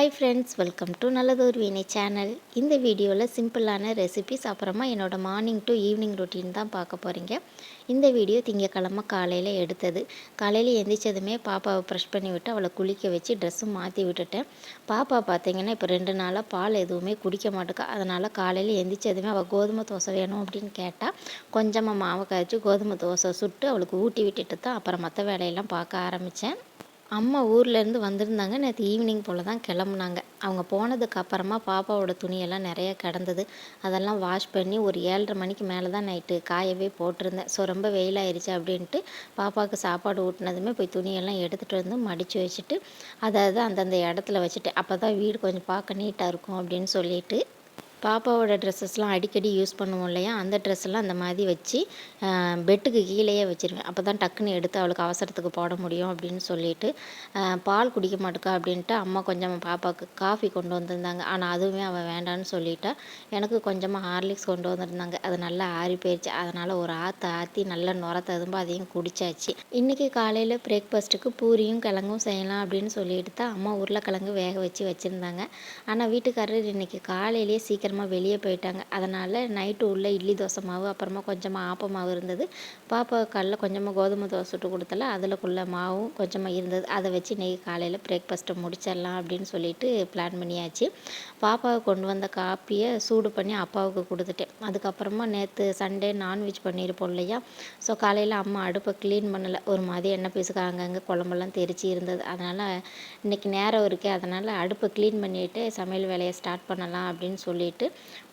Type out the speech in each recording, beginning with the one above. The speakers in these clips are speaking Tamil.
ஹாய் ஃப்ரெண்ட்ஸ், வெல்கம் டு நல்லதொரு வீணை சேனல். இந்த வீடியோவில் சிம்பிளான ரெசிபிஸ் அப்புறமா என்னோடய மார்னிங் டு ஈவினிங் ரொட்டீன் தான் பார்க்க போகிறீங்க. இந்த வீடியோ திங்கக்கிழமை காலையில் எடுத்தது. காலையில் எந்திரிச்சதுமே பாப்பாவை ப்ரெஷ் பண்ணி விட்டு அவளை குளிக்க வச்சு ட்ரெஸ்ஸும் மாற்றி விட்டுட்டேன். பாப்பா பார்த்திங்கன்னா இப்போ 2 நாளாக பால் எதுவுமே குடிக்க மாட்டேக்கா. அதனால் காலையில் எந்திரிச்சதுமே அவள் கோதுமை தோசை வேணும் அப்படின்னு கேட்டால் கொஞ்சமாக மாவு காய்ச்சி கோதுமை தோசை சுட்டு அவளுக்கு ஊட்டி விட்டுட்டு தான் அப்புறம் மற்ற வேலையெல்லாம் பார்க்க ஆரம்பித்தேன். அம்மா ஊர்லேருந்து வந்திருந்தாங்க. நேற்று ஈவினிங் போல் தான் கிளம்புனாங்க. அவங்க போனதுக்கு அப்புறமா பாப்பாவோட துணியெல்லாம் நிறைய கிடந்தது. அதெல்லாம் வாஷ் பண்ணி ஒரு 7:30 மணிக்கு மேலே தான் நைட்டு காயவே போட்டிருந்தேன். ஸோ ரொம்ப வெயிலாயிருச்சு அப்படின்ட்டு பாப்பாவுக்கு சாப்பாடு ஊட்டினதுமே போய் துணியெல்லாம் எடுத்துகிட்டு வந்து மடித்து வச்சுட்டு அதாவது அந்தந்த இடத்துல வச்சுட்டு அப்போ தான் வீடு கொஞ்சம் பார்க்க நீட்டாக இருக்கும் அப்படின்னு சொல்லிட்டு பாப்பாவோட ட்ரெஸ்ஸஸ்லாம் அடிக்கடி யூஸ் பண்ணுவோம் இல்லையா, அந்த ட்ரெஸ்ஸெல்லாம் அந்த மாதிரி வச்சு பெட்டுக்கு கீழேயே வச்சுருவேன். அப்போ தான் டக்குன்னு எடுத்து அவளுக்கு அவசரத்துக்கு போட முடியும் அப்படின்னு சொல்லிட்டு பால் குடிக்க மாட்டேக்கா அப்படின்ட்டு அம்மா கொஞ்சம் பாப்பாவுக்கு காஃபி கொண்டு வந்திருந்தாங்க. ஆனால் அதுவுமே அவள் வேண்டான்னு சொல்லிட்டா. எனக்கு கொஞ்சமாக ஹார்லிக்ஸ் கொண்டு வந்திருந்தாங்க. அது நல்லா ஆறி போயிடுச்சு. அதனால் ஒரு ஆற்றி நல்லா நுர ததும்ப அதையும் குடித்தாச்சு. இன்றைக்கி காலையில் பிரேக்ஃபாஸ்ட்டுக்கு பூரியும் கிழங்கும் செய்யலாம் அப்படின்னு சொல்லிட்டு தான் அம்மா உருளைக்கிழங்கு வேக வச்சுருந்தாங்க. ஆனால் வீட்டுக்காரர் இன்றைக்கி காலையிலேயே சீக்கிரம் வெளியே போயிட்டாங்க. அதனால் நைட்டு உள்ள இட்லி தோசை மாவு அப்புறமா கொஞ்சமாக ஆப்ப மாவு இருந்தது. பாப்பா காலைல கொஞ்சமாக கோதுமை தோசை சுட்டு கொடுத்தால அதிலக்குள்ள மாவும் கொஞ்சமாக இருந்தது. அதை வச்சு இன்றைக்கி காலையில் பிரேக்ஃபாஸ்ட்டை முடிச்சிடலாம் அப்படின்னு சொல்லிட்டு பிளான் பண்ணியாச்சு. பாப்பாவை கொண்டு வந்த காப்பியை சூடு பண்ணி அப்பாவுக்கு கொடுத்துட்டேன். அதுக்கப்புறமா நேற்று சண்டே நான்வெஜ் பண்ணியிருப்போம் இல்லையா, ஸோ காலையில் அம்மா அடுப்பை க்ளீன் பண்ணலை. ஒரு மாதிரி எண்ணெய் பீஸுக்கு அங்கங்கே குழம்பெல்லாம் தெரிச்சு இருந்தது. அதனால் இன்றைக்கி நேரம் இருக்கே, அதனால் அடுப்பை க்ளீன் பண்ணிவிட்டு சமையல் வேலையை ஸ்டார்ட் பண்ணலாம் அப்படின்னு சொல்லிட்டு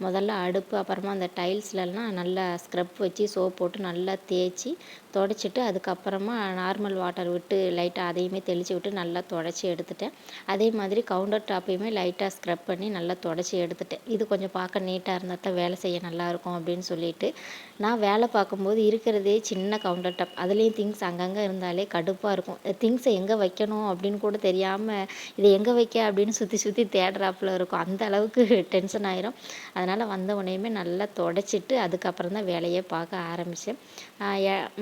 முதல்ல அடுப்பு அப்புறமா அந்த டைல்ஸ்லலாம் நல்லா ஸ்க்ரப் வச்சு சோப் போட்டு நல்லா தேய்ச்சி தொடச்சிட்டு அதுக்கப்புறமா நார்மல் வாட்டர் விட்டு லைட்டாக அதையுமே தெளித்து விட்டு நல்லா தொடச்சி எடுத்துட்டேன். அதே மாதிரி கவுண்டர் டாப்பையுமே லைட்டாக ஸ்க்ரப் பண்ணி நல்லா தொடச்சி எடுத்துட்டேன். இது கொஞ்சம் பார்க்க நீட்டாக இருந்தால் தான் வேலை செய்ய நல்லாயிருக்கும் அப்படின்னு சொல்லிட்டு நான் வேலை பார்க்கும்போது இருக்கிறதே சின்ன கவுண்டர் டாப், அதுலேயும் திங்ஸ் அங்கங்கே இருந்தாலே கடுப்பாக இருக்கும். திங்ஸை எங்கே வைக்கணும் அப்படின்னு கூட தெரியாமல் இதை எங்கே வைக்க அப்படின்னு சுற்றி தேடுறாப்புல இருக்கும். அந்த அளவுக்கு டென்ஷன் ஆயிரும். அதனால் வந்த உடனேயுமே நல்லா தொடச்சிட்டு அதுக்கப்புறம் தான் வேலையே பார்க்க ஆரம்பித்தேன்.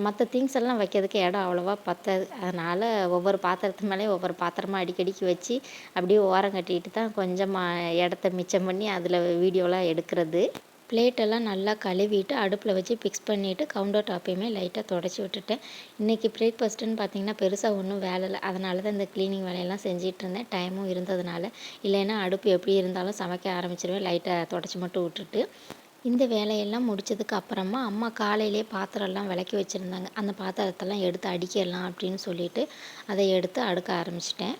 மற்ற திங்ஸ் எல்லாம் வைக்கிறதுக்கு இடம் அவ்வளோவா பத்தாது. அதனால் ஒவ்வொரு பாத்திரத்து மேலே ஒவ்வொரு பாத்திரமாக அடிக்கடிக்கு வச்சு அப்படியே ஓரம் கட்டிட்டு தான் கொஞ்சமாக இடத்த மிச்சம் பண்ணி அதில் வீடியோலாம் எடுக்கிறது. பிளேட்டெல்லாம் நல்லா கழுவிட்டு அடுப்பில் வச்சு ஃபிக்ஸ் பண்ணிவிட்டு கவுண்டர் டாப்பையுமே லைட்டாக தொடச்சி விட்டுட்டேன். இன்றைக்கி பிரேக்ஃபாஸ்ட்டுன்னு பார்த்திங்கன்னா பெருசாக ஒன்றும் வேலை இல்லை. அதனால தான் இந்த க்ளீனிங் வேலையெல்லாம் செஞ்சிட்டு இருந்தேன். டைமும் இருந்ததுனால. இல்லைன்னா அடுப்பு எப்படி இருந்தாலும் சமைக்க ஆரம்பிச்சிருவேன் லைட்டாக தொடச்சி மட்டும் விட்டுட்டு. இந்த வேலையெல்லாம் முடித்ததுக்கு அப்புறமா அம்மா காலையிலே பாத்திரம்லாம் விளக்கி வச்சுருந்தாங்க. அந்த பாத்திரத்தெல்லாம் எடுத்து அடிக்கிடலாம் அப்படின்னு சொல்லிட்டு அதை எடுத்து அடுக்க ஆரம்பிச்சிட்டேன்.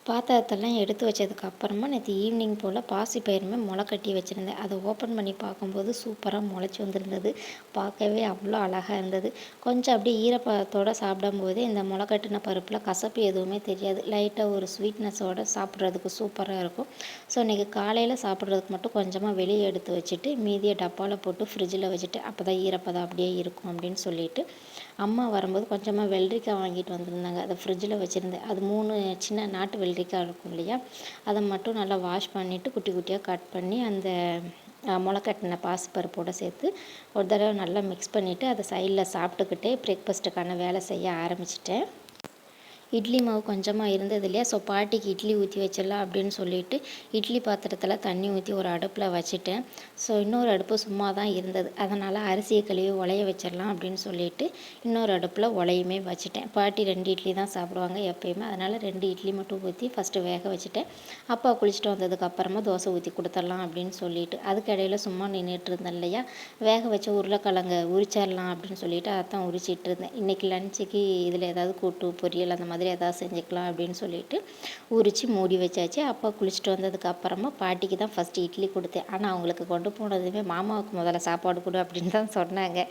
பாத்திரத்தெல்லாம் எடுத்து வச்சதுக்கு அப்புறமா நேற்று ஈவினிங் போல் பாசிப்பயிறுமே முளை கட்டி வச்சுருந்தேன். அதை ஓப்பன் பண்ணி பார்க்கும்போது சூப்பராக முளைச்சி வந்திருந்தது. பார்க்கவே அவ்வளோ அழகாக இருந்தது. கொஞ்சம் அப்படியே ஈரப்பதத்தோடு சாப்பிடும்போதே இந்த முளை கட்டின பருப்பில் கசப்பு எதுவுமே தெரியாது. லைட்டாக ஒரு ஸ்வீட்னஸோடு சாப்பிட்றதுக்கு சூப்பராக இருக்கும். ஸோ இன்றைக்கி காலையில் சாப்பிட்றதுக்கு மட்டும் கொஞ்சமாக வெளியே எடுத்து வச்சுட்டு மீதியை டப்பாவில் போட்டு ஃப்ரிட்ஜில் வச்சுட்டு அப்போ தான் ஈரப்பதம் அப்படியே இருக்கும் அப்படின்னு சொல்லிட்டு அம்மா வரும்போது கொஞ்சமாக வெள்ளரிக்காய் வாங்கிட்டு வந்திருந்தாங்க. அதை ஃப்ரிட்ஜில் வச்சுருந்தேன். அது 3 சின்ன நாட்டு வெள்ளரிக்காய் இருக்கும் இல்லையா, அதை மட்டும் நல்லா வாஷ் பண்ணிவிட்டு குட்டி குட்டியாக கட் பண்ணி அந்த முளைக்கட்டின பாசிப்பருப்போடு சேர்த்து ஒரு தடவை நல்லா மிக்ஸ் பண்ணிவிட்டு அதை சைடில் சாப்பிட்டுக்கிட்டே பிரேக்ஃபாஸ்ட்டுக்கான வேலை செய்ய ஆரம்பிச்சிட்டேன். இட்லி மாவு கொஞ்சமாக இருந்தது இல்லையா, ஸோ பாட்டிக்கு இட்லி ஊற்றி வச்சிடலாம் அப்படின்னு சொல்லிட்டு இட்லி பாத்திரத்தில் தண்ணி ஊற்றி ஒரு அடுப்பில் வச்சுட்டேன். ஸோ இன்னொரு அடுப்பு சும்மா தான் இருந்தது. அதனால் அரிசியை கழுவி உலைய வச்சிடலாம் அப்படின்னு சொல்லிட்டு இன்னொரு அடுப்பில் உலையுமே வச்சுட்டேன். பாட்டி 2 இட்லி தான் சாப்பிடுவாங்க எப்போயுமே. அதனால் 2 இட்லி மட்டும் ஊற்றி ஃபஸ்ட்டு வேக வச்சுட்டேன். அப்பா குளிச்சுட்டு வந்ததுக்கப்புறமா தோசை ஊற்றி கொடுத்துடலாம் அப்படின்னு சொல்லிட்டு அதுக்கிடையில் சும்மா நின்றுட்டு இருந்தேன் இல்லையா, வேக வச்ச உருளைக்கிழங்கு உரிச்சிடலாம் அப்படின்னு சொல்லிட்டு அதான் உரிச்சிட்டு இருந்தேன். இன்றைக்கி லஞ்சுக்கு இதில் ஏதாவது கூட்டு பொரியல் அந்த மாதிரி ஏதாவது செஞ்சுக்கலாம் அப்படின்னு சொல்லிட்டு உரித்து மூடி வச்சாச்சு. அப்பா குளிச்சுட்டு வந்ததுக்கு அப்புறமா பாட்டிக்கு தான் ஃபஸ்ட்டு இட்லி கொடுத்தேன். ஆனால் அவங்களுக்கு கொண்டு போனதுமே மாமாவுக்கு முதல்ல சாப்பாடு கொடு அப்படின்னு தான் சொன்னாங்க.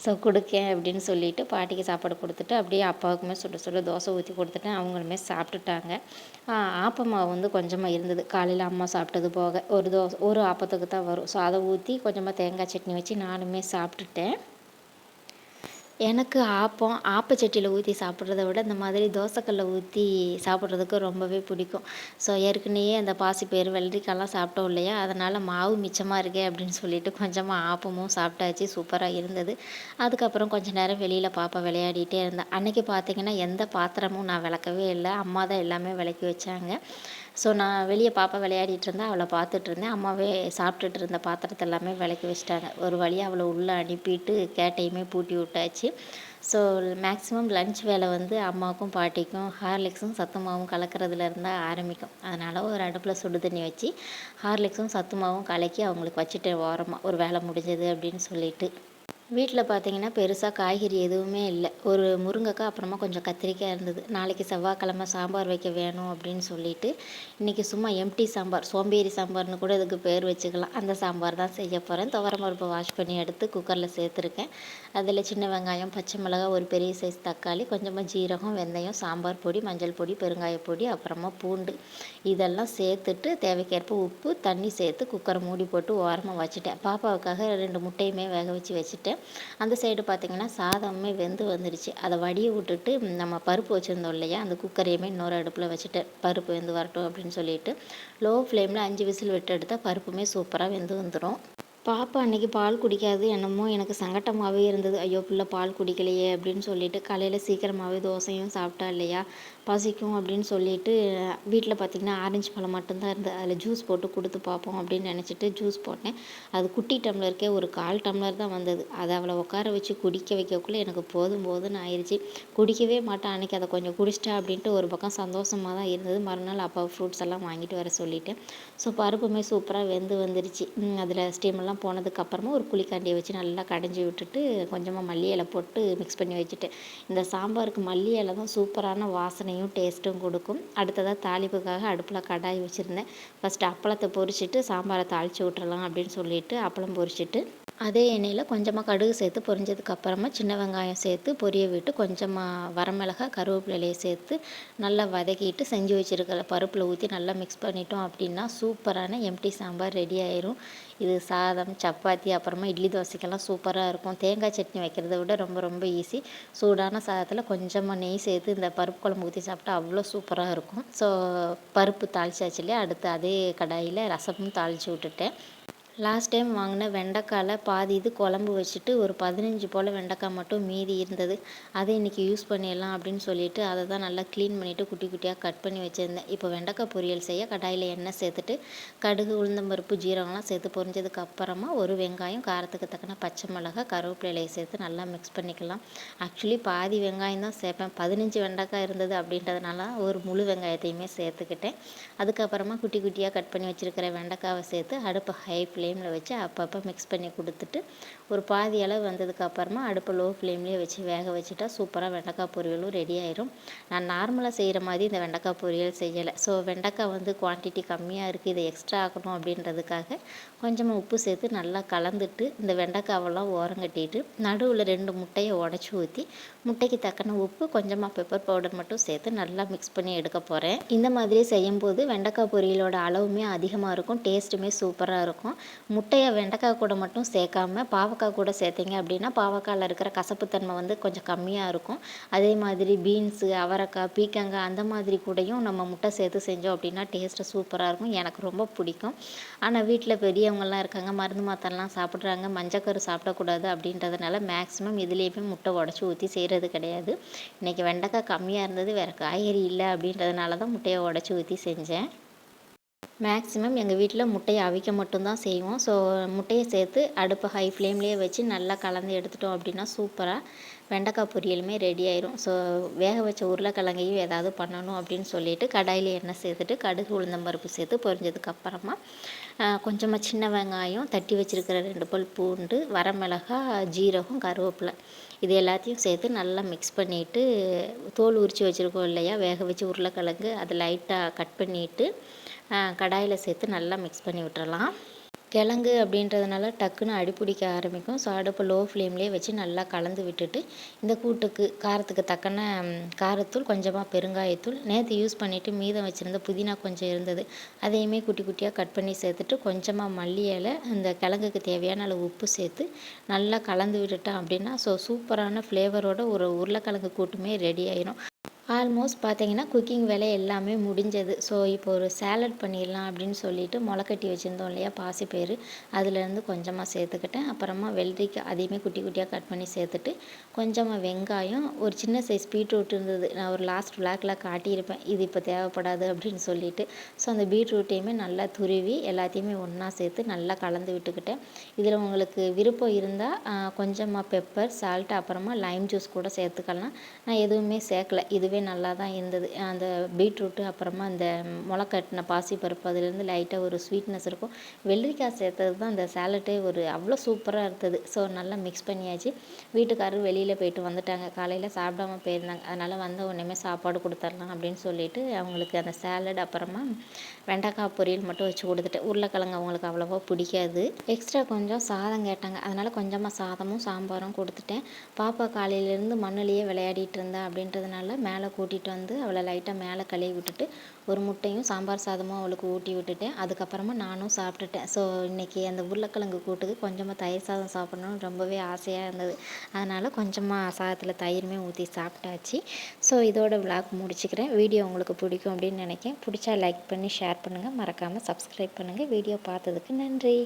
ஸோ கொடுக்கேன் அப்படின்னு சொல்லிட்டு பாட்டிக்கு சாப்பாடு கொடுத்துட்டு அப்படியே அப்பாவுக்குமே சுட தோசை ஊற்றி கொடுத்துட்டேன். அவங்களுமே சாப்பிட்டுட்டாங்க. ஆப்பமாவு வந்து கொஞ்சமாக இருந்தது. காலையில் அம்மா சாப்பிட்டது போக ஒரு ஆப்பத்துக்கு தான் வரும். ஸோ அதை ஊற்றி கொஞ்சமாக தேங்காய் சட்னி வச்சு நானுமே சாப்பிட்டுட்டேன். எனக்கு ஆப்பச்சட்டியில் ஊற்றி சாப்பிட்றத விட இந்த மாதிரி தோசைக்கல்ல ஊற்றி சாப்பிட்றதுக்கு ரொம்பவே பிடிக்கும். ஸோ ஏற்கனவே அந்த பாசிப்பயிறு, வெள்ளரிக்காய்லாம் சாப்பிட்டோம் இல்லையா, அதனால் மாவு மிச்சமாக இருக்கே அப்படின்னு சொல்லிட்டு கொஞ்சமாக ஆப்பமும் சாப்பிட்டாச்சு. சூப்பராக இருந்தது. அதுக்கப்புறம் கொஞ்ச நேரம் வெளியில் பாப்பா விளையாடிட்டே இருந்தா. அன்றைக்கி பார்த்திங்கன்னா எந்த பாத்திரமும் நான் விளக்கவே இல்லை. அம்மா தான் எல்லாமே விளக்கி வச்சாங்க. ஸோ நான் வெளியே பாப்பா விளையாடிட்டு இருந்தேன், அவளை பார்த்துட்ருந்தேன். அம்மாவே சாப்பிட்டுட்டு இருந்த பாத்திரத்தை எல்லாமே விளக்கி வச்சுட்டாங்க. ஒரு வழியாக அவளை உள்ளே அனுப்பிட்டு கேட்டையுமே பூட்டி விட்டாச்சு. ஸோ மேக்ஸிமம் லன்ச் வேலை வந்து அம்மாவுக்கும் பாட்டிக்கும் ஹார்லிக்ஸும் சத்து மாவும் கலக்கிறதுல இருந்தால் ஆரம்பிக்கும். அதனால் ஒரு அடுப்பில் சுடு தண்ணி வச்சு ஹார்லிக்ஸும் சத்து மாவும் கலக்கி அவங்களுக்கு வச்சுட்டு ஓரமாக ஒரு வேலை முடிஞ்சது அப்படின்னு சொல்லிட்டு. வீட்டில் பார்த்தீங்கன்னா பெருசாக காய்கறி எதுவுமே இல்லை. ஒரு முருங்கைக்காய், அப்புறமா கொஞ்சம் கத்திரிக்காய் இருந்தது. நாளைக்கு செவ்வாய்க்கிழமை சாம்பார் வைக்க வேணும் அப்படின்னு சொல்லிட்டு இன்றைக்கி சும்மா எம்டி சாம்பார், சோம்பேறி சாம்பார்னு கூட இதுக்கு பேர் வச்சுக்கலாம். அந்த சாம்பார் தான் செய்ய போகிறேன். துவரம்பருப்பு வாஷ் பண்ணி எடுத்து குக்கரில் சேர்த்துருக்கேன். அதில் சின்ன வெங்காயம், பச்சை மிளகாய், ஒரு பெரிய சைஸ் தக்காளி, கொஞ்சமாக ஜீரகம், வெந்தயம், சாம்பார் பொடி, மஞ்சள் பொடி, பெருங்காய பொடி, அப்புறமா பூண்டு இதெல்லாம் சேர்த்துட்டு தேவைக்கேற்ப உப்பு, தண்ணி சேர்த்து குக்கரை மூடி போட்டு ஓரமாக வச்சுட்டேன். பாப்பாவுக்காக 2 முட்டையுமே வேக வச்சு வச்சுட்டேன். அந்த சைடு பார்த்திங்கன்னா சாதமே வெந்து வந்துடுச்சு. அதை வடிய விட்டுட்டு நம்ம பருப்பு வச்சுருந்தோம் இல்லையா, அந்த குக்கரையுமே இன்னொரு அடுப்பில் வச்சுட்டேன். பருப்பு வெந்து வரட்டும் அப்படின்னு சொல்லிட்டு லோ ஃப்ளேமில் 5 விசில் விட்டு எடுத்தால் பருப்புமே சூப்பராக வெந்து வந்துடும். பாப்பா அன்றைக்கி பால் குடிக்காது. என்னமோ எனக்கு சங்கட்டமாகவே இருந்தது. ஐயோ பிள்ளை பால் குடிக்கலையே அப்படின்னு சொல்லிட்டு காலையில் சீக்கிரமாகவே தோசையும் சாப்பிட்டா இல்லையா, பசிக்கும் அப்படின்னு சொல்லிட்டு வீட்டில் பார்த்திங்கன்னா ஆரஞ்சு பழம் மட்டும்தான் இருந்தது. அதில் ஜூஸ் போட்டு கொடுத்து பார்ப்போம் அப்படின்னு நினச்சிட்டு ஜூஸ் போட்டேன். அது குட்டி டம்ளருக்கே ஒரு 1/4 டம்ளர் தான் வந்தது. அதை அவளை உட்கார வச்சு குடிக்க வைக்கக்குள்ளே எனக்கு போதும் போதும்னு ஆயிடுச்சு. குடிக்கவே மாட்டான். அன்றைக்கி அதை கொஞ்சம் குடிச்சிட்டா அப்படின்ட்டு ஒரு பக்கம் சந்தோஷமாக தான் இருந்தது. மறுநாள் அப்பா ஃப்ரூட்ஸ் எல்லாம் வாங்கிட்டு வர சொல்லிட்டேன். ஸோ பருப்புமே சூப்பராக வெந்து வந்துருச்சு. அதில் ஸ்டீமெல்லாம் போனதுக்கப்புறமா ஒரு குழிக்காண்டியை வச்சு நல்லா கடைஞ்சி விட்டுட்டு கொஞ்சமாக மல்லி இலை போட்டு மிக்ஸ் பண்ணி வச்சுட்டேன். இந்த சாம்பாருக்கு மல்லி இலை தான் சூப்பரான வாசனையும் டேஸ்ட்டும் கொடுக்கும். அடுத்ததாக தாளிப்புக்காக அடுப்பில் கடாய் வச்சுருந்தேன். ஃபஸ்ட்டு அப்பளத்தை பொரிச்சிட்டு சாம்பாரை தாளித்து விட்டுறலாம் அப்படின்னு சொல்லிட்டு அப்பளம் பொரிச்சிட்டு அதே எண்ணெயில் கொஞ்சமாக கடுகு சேர்த்து பொரிஞ்சதுக்கப்புறமா சின்ன வெங்காயம் சேர்த்து பொரிய விட்டு கொஞ்சமாக வரமிளகாய், கருவேப்பிலையை சேர்த்து நல்லா வதக்கிட்டு செஞ்சு வச்சுருக்கிற பருப்பில் ஊற்றி நல்லா மிக்ஸ் பண்ணிட்டோம் அப்படின்னா சூப்பரான எம்டி சாம்பார் ரெடி ஆயிரும். இது சாதம், சப்பாத்தி, அப்புறமா இட்லி தோசைக்கெல்லாம் சூப்பராக இருக்கும். தேங்காய் சட்னி வைக்கிறத விட ரொம்ப ரொம்ப ஈஸி. சூடான சாதத்தில் கொஞ்சமாக நெய் சேர்த்து இந்த பருப்பு குழம்பு ஊற்றி சாப்பிட்டா அவ்வளோ சூப்பராக இருக்கும். ஸோ பருப்பு தாளிச்சாச்சு இல்லையா, அடுத்து அதே கடாயில் ரசமும் தாளித்து விட்டுட்டேன். லாஸ்ட் டைம் வாங்கின வெண்டைக்காயில் பாதி இது குழம்பு வச்சுட்டு ஒரு 15 போல் வெண்டைக்காய் மட்டும் மீதி இருந்தது. அதை இன்றைக்கி யூஸ் பண்ணிடலாம் அப்படின்னு சொல்லிட்டு அதை தான் நல்லா க்ளீன் பண்ணிவிட்டு குட்டி குட்டியாக கட் பண்ணி வச்சுருந்தேன். இப்போ வெண்டைக்காய் பொரியல் செய்ய கடாயில் எண்ணெய் சேர்த்துட்டு கடுகு, உளுந்தம்பருப்பு, ஜீரகம்லாம் சேர்த்து பொரிஞ்சதுக்கு அப்புறமா ஒரு வெங்காயம், காரத்துக்கு தக்கன பச்சை மிளகாய், கருவேப்பிலையை சேர்த்து நல்லா மிக்ஸ் பண்ணிக்கலாம். ஆக்சுவலி பாதி வெங்காயம் தான் சேர்ப்பேன். 15 வெண்டைக்காய் இருந்தது அப்படின்றதுனால ஒரு முழு வெங்காயத்தையுமே சேர்த்துக்கிட்டேன். அதுக்கப்புறமா குட்டி குட்டியாக கட் பண்ணி வச்சுருக்கிற வெண்டைக்காவை சேர்த்து அடுப்பு ஹை ஃப்ளேமில் வச்சு அப்பப்போ மிக்ஸ் பண்ணி கொடுத்துட்டு ஒரு பாதி அளவு வந்ததுக்கப்புறமா அடுப்பை லோ ஃப்ளேம்லேயே வச்சு வேக வச்சுட்டா சூப்பராக வெண்டைக்காய் பொரியலும் ரெடி ஆயிரும். நான் நார்மலாக செய்கிற மாதிரி இந்த வெண்டைக்காய் பொரியல் செய்யலை. ஸோ வெண்டைக்காய் வந்து குவான்டிட்டி கம்மியாக இருக்குது, இதை எக்ஸ்ட்ரா ஆக்கணும் அப்படின்றதுக்காக கொஞ்சமாக உப்பு சேர்த்து நல்லா கலந்துட்டு இந்த வெண்டைக்காவெல்லாம் ஓரங்கட்டிட்டு நடுவில் 2 முட்டையை உடச்சி ஊற்றி முட்டைக்கு தக்கன உப்பு, கொஞ்சமாக பெப்பர் பவுடர் மட்டும் சேர்த்து நல்லா மிக்ஸ் பண்ணி எடுக்க போகிறேன். இந்த மாதிரி செய்யும்போது வெண்டைக்காய் பொரியலோட அளவுமே அதிகமாக இருக்கும், டேஸ்ட்டுமே சூப்பராக இருக்கும். முட்டையை வெண்டைக்காய் கூட மட்டும் சேர்க்காம பாவக்காய் கூட சேர்த்திங்க அப்படின்னா பாவக்காயில் இருக்கிற கசப்புத்தன்மை வந்து கொஞ்சம் கம்மியாக இருக்கும். அதே மாதிரி பீன்ஸு, அவரைக்காய், பீக்கங்காய் அந்த மாதிரி கூடயும் நம்ம முட்டை சேர்த்து செஞ்சோம் அப்படின்னா டேஸ்ட்டு சூப்பராக இருக்கும். எனக்கு ரொம்ப பிடிக்கும். ஆனால் வீட்டில் பெரியவங்கள்லாம் இருக்காங்க, மருந்து மாத்திரைலாம் சாப்பிட்றாங்க, மஞ்சக்கரு சாப்பிடக்கூடாது அப்படின்றதுனால மேக்ஸிமம் இதுலேயுமே முட்டை உடச்சி ஊற்றி செய்கிறது கிடையாது. இன்றைக்கி வெண்டைக்காய் கம்மியாக இருந்தது, வேறு காய்கறி இல்லை அப்படின்றதுனால தான் முட்டையை உடச்சி ஊற்றி செஞ்சேன். மேக்ஸிமம் எங்கள் வீட்டில் முட்டையை அவிக்க மட்டும்தான் செய்வோம். ஸோ முட்டையை சேர்த்து அடுப்பு ஹை ஃப்ளேம்லேயே வச்சு நல்லா கலந்து எடுத்துட்டோம் அப்படின்னா சூப்பராக வெண்டைக்காய் பொரியலுமே ரெடி ஆயிரும். ஸோ வேக வச்ச உருளைக்கிழங்கையும் ஏதாவது பண்ணணும் அப்படின்னு சொல்லிட்டு கடாயில் எண்ணெய் சேர்த்துட்டு கடுகு, உளுந்தம்பருப்பு சேர்த்து பொரிஞ்சதுக்கப்புறமா கொஞ்சமாக சின்ன வெங்காயம், தட்டி வச்சுருக்கிற 2 பல் பூண்டு, வரமிளகாய், ஜீரகம், கருவேப்பிலை இது எல்லாத்தையும் சேர்த்து நல்லா மிக்ஸ் பண்ணிவிட்டு தோல் உரித்து வச்சுருக்கோம் இல்லையா வேக வச்சு உருளைக்கிழங்கு, அதை லைட்டாக கட் பண்ணிவிட்டு கடாயில் சேர்த்து நல்லா மிக்ஸ் பண்ணி விட்டுறலாம். கிழங்கு அப்படின்றதுனால டக்குன்னு அடிப்பிடிக்க ஆரம்பிக்கும். ஸோ அடுப்பை லோ ஃப்ளேம்லேயே வச்சு நல்லா கலந்து விட்டுட்டு இந்த கூட்டுக்கு காரத்துக்கு தக்கன காரத்தூள், கொஞ்சமாக பெருங்காயத்தூள், நேற்று யூஸ் பண்ணிவிட்டு மீதம் வச்சுருந்த புதினா கொஞ்சம் இருந்தது, அதையுமே குட்டி குட்டியாக கட் பண்ணி சேர்த்துட்டு கொஞ்சமாக மல்லி இலை, இந்த கிழங்குக்கு தேவையான அளவு உப்பு சேர்த்து நல்லா கலந்து விட்டுட்டேன் அப்படின்னா சூப்பரான ஃப்ளேவரோட ஒரு உருளைக்கிழங்கு கூட்டுமே ரெடி ஆயிரும். ஆல்மோஸ்ட் பார்த்தீங்கன்னா குக்கிங் வேலை எல்லாமே முடிஞ்சது. ஸோ இப்போ ஒரு சேலட் பண்ணிடலாம் அப்படின்னு சொல்லிட்டு முளைக்கட்டி வச்சுருந்தோம் இல்லையா பாசிப்பயிறு, அதுலேருந்து கொஞ்சமாக சேர்த்துக்கிட்டேன். அப்புறமா வெள்ளரிக்காய் அதையுமே குட்டி குட்டியாக கட் பண்ணி சேர்த்துட்டு கொஞ்சமாக வெங்காயம், ஒரு சின்ன சைஸ் பீட்ரூட் இருந்தது, நான் ஒரு லாஸ்ட் விளாக்கில் காட்டியிருப்பேன் இது இப்போ தேவைப்படாது அப்படின்னு சொல்லிட்டு. ஸோ அந்த பீட்ரூட்டையுமே நல்லா துருவி எல்லாத்தையுமே ஒன்றா சேர்த்து நல்லா கலந்து விட்டுக்கிட்டேன். இதில் உங்களுக்கு விருப்பம் இருந்தால் கொஞ்சமாக பெப்பர், சால்ட், அப்புறமா லைம் ஜூஸ் கூட சேர்த்துக்கலாம். நான் எதுவுமே சேர்க்கல, இதுவே நல்லா தான் இருந்தது. அந்த பீட்ரூட்டு அப்புறமா இந்த முளைக்கட்டின பாசிப்பருப்பு அதுலேருந்து லைட்டாக ஒரு ஸ்வீட்னஸ் இருக்கும். வெள்ளரிக்காய் சேர்த்தது தான் அந்த சேலட்டே ஒரு அவ்வளோ சூப்பராக இருந்தது. ஸோ நல்லா மிக்ஸ் பண்ணியாச்சு. வீட்டுக்காரர் வெளியில் போயிட்டு வந்துட்டாங்க, காலையில் சாப்பிடாம போயிருந்தாங்க. அதனால் வந்த உடனே சாப்பாடு கொடுத்துர்லாம் அப்படின்னு சொல்லிட்டு அவங்களுக்கு அந்த சேலட் அப்புறமா வெண்டைக்காய் பொரியல் மட்டும் வச்சு கொடுத்துட்டேன். உருளைக்கிழங்கு அவங்களுக்கு அவ்வளோவா பிடிக்காது. எக்ஸ்ட்ரா கொஞ்சம் சாதம் கேட்டாங்க, அதனால் கொஞ்சமாக சாதமும் சாம்பாரும் கொடுத்துட்டேன். பாப்பா காலையிலேருந்து மண்ணுலேயே விளையாடிட்டு இருந்தா அப்படின்றதுனால மேலே கூட்டிகிட்டு வந்து அவளை லைட்டாக மேலே கழுவி விட்டுட்டு ஒரு முட்டையும் சாம்பார் சாதமும் அவளுக்கு ஊட்டி விட்டுட்டேன். அதுக்கப்புறமா நானும் சாப்பிட்டுட்டேன். ஸோ இன்றைக்கி அந்த உருளைக்கிழங்கு கூட்டுக்கு கொஞ்சமாக தயிர் சாதம் சாப்பிட்ணுன்னு ரொம்பவே ஆசையாக இருந்தது. அதனால் கொஞ்சமாக சாதத்தில் தயிருமே ஊற்றி சாப்பிட்டாச்சு. ஸோ இதோட விளாக் முடிச்சுக்கிறேன். வீடியோ உங்களுக்கு பிடிக்கும் அப்படின்னு நினைக்கிறேன். பிடிச்சா லைக் பண்ணி ஷேர் பண்ணுங்கள், மறக்காமல் சப்ஸ்கிரைப் பண்ணுங்கள். வீடியோ பார்த்ததுக்கு நன்றி.